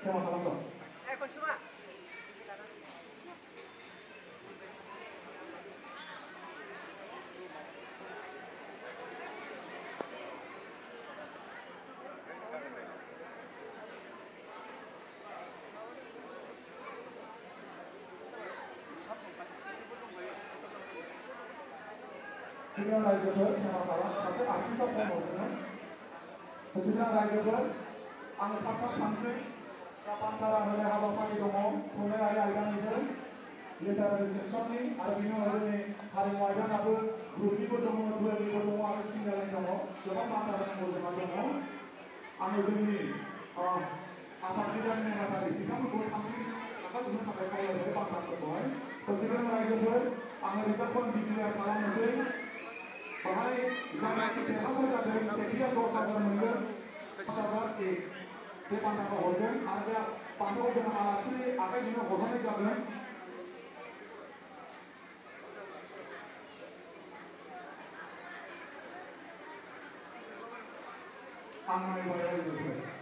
Tema kalando. Konsuma. सिगां रायजोफोर tema खालाम सासे आर्टिस्टआ फन हरदोंमोन सिगां रायजोफोर आङो थाब थाब थांसै दा बान्था होनाय हाबाफारि दङ थुनलाइयारि आयदानिबो लिटारेरि सेक्सननि आरो बिनि उनाव जोंनि हारिमु आयदानाबो ग्रुपनिबो दङ दुवेलनिबो दङ आरो सिंगेलनि दङ गोबां बान्था होनांगौ जोंहा दङ आङो जोंनि आफादगिरि नेहाथारि बिथांमोनखौ थांखि लाखाजोबनो थाखाय खावलायबाय बान्थाफोरखौहाय सिगां रायजोफोर आङो रिजार्भखौ डिक्लेयार खालामनोसै बाहाय जायनाखि देरहासार जादों सेथिया 10,000 मोनगोन 10,000 बे बान्थाखौ हरगोन आरो बे बान्थाखौ जों आलासिनि आखाइजोंनो हरनाय जागोन आं नायबाय रायजोफोर